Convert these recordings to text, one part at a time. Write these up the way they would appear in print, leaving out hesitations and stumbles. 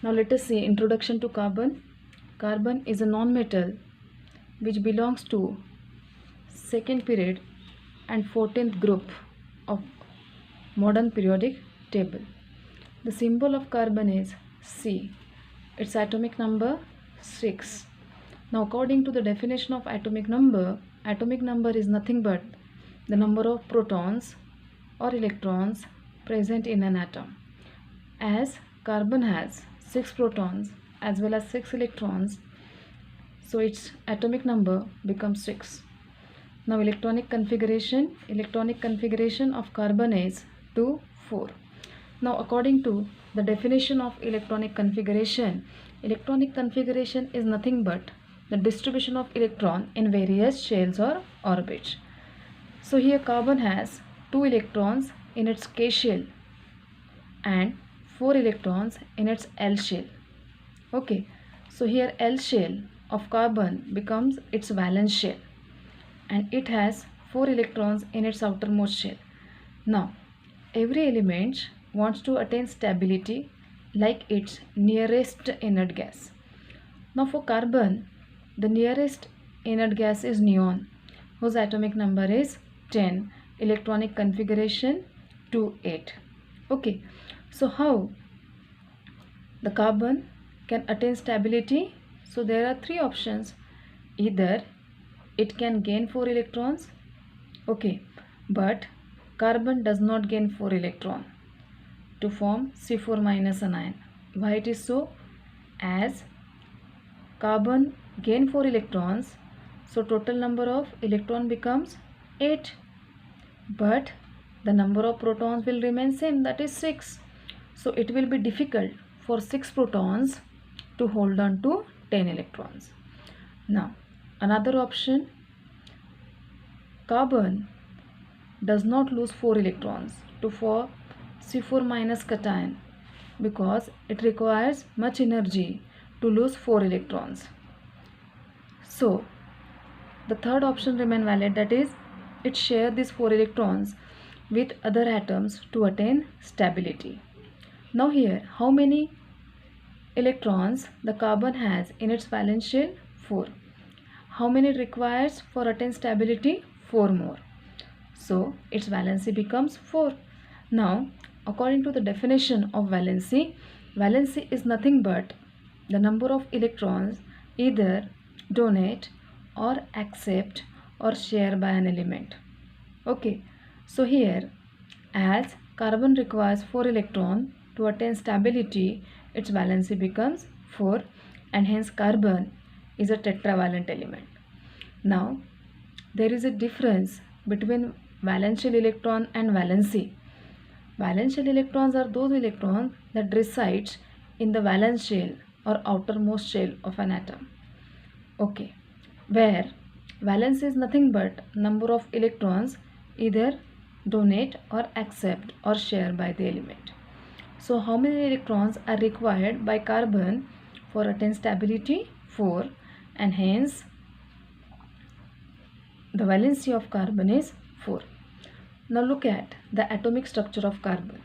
Now let us see introduction to carbon. Carbon is a non-metal which belongs to second period and 14th group of modern periodic table. The symbol of carbon is C. Its atomic number 6. Now according to the definition of atomic number is nothing but the number of protons or electrons present in an atom. As carbon has 6 protons as well as 6 electrons, so its atomic number becomes 6. Now electronic configuration of carbon is 2, 4. Now according to the definition of electronic configuration is nothing but the distribution of electron in various shells or orbits. So here carbon has 2 electrons in its K shell and 4 electrons in its L shell. Okay, so here L shell of carbon becomes its valence shell and it has 4 electrons in its outermost shell. Now every element wants to attain stability like its nearest inert gas. Now for carbon, the nearest inert gas is neon, whose atomic number is 10, electronic configuration 2,8. Okay, so how the carbon can attain stability? So there are 3 options. Either it can gain 4 electrons, okay, but carbon does not gain 4 electrons to form C4 minus anion. Why it is so? As carbon gain 4 electrons, so total number of electron becomes 8, but the number of protons will remain same, that is 6. So it will be difficult for 6 protons to hold on to 10 electrons. Now another option, carbon does not lose 4 electrons to form C4 minus cation because it requires much energy to lose 4 electrons. So the third option remain valid, that is it share these 4 electrons with other atoms to attain stability. Now here how many electrons the carbon has in its valence shell? 4. How many it requires for attain stability? 4 more. So its valency becomes 4. Now according to the definition of valency is nothing but the number of electrons either donate or accept or share by an element. Okay, so here as carbon requires 4 electrons to attain stability, its valency becomes 4 and hence carbon is a tetravalent element. Now there is a difference between valence shell electron and valency. Valence shell electrons are those electrons that resides in the valence shell or outermost shell of an atom. Okay, where valence is nothing but number of electrons either donate or accept or share by the element. So how many electrons are required by carbon for attain stability? 4, and hence the valency of carbon is 4. Now look at the atomic structure of carbon.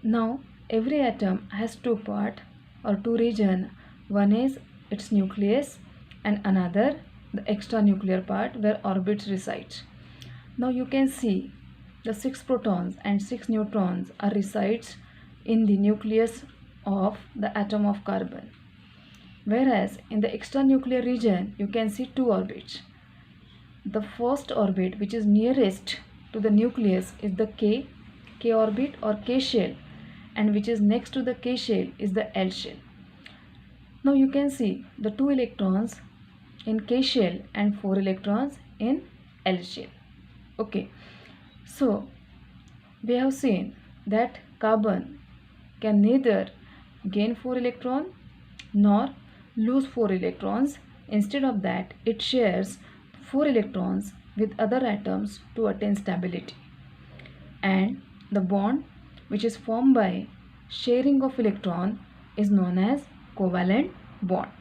Now every atom has 2 parts or 2 regions. One is its nucleus and another the extranuclear part where orbits reside. Now you can see the 6 protons and 6 neutrons are resides in the nucleus of the atom of carbon. Whereas in the extranuclear region you can see 2 orbits. The first orbit which is nearest to the nucleus is the K orbit or K shell, and which is next to the K shell is the L shell. Now you can see the 2 electrons in K shell and 4 electrons in L shell. Okay, so we have seen that carbon can neither gain 4 electrons nor lose 4 electrons. Instead of that, it shares 4 electrons with other atoms to attain stability, and the bond which is formed by sharing of electron is known as covalent bond.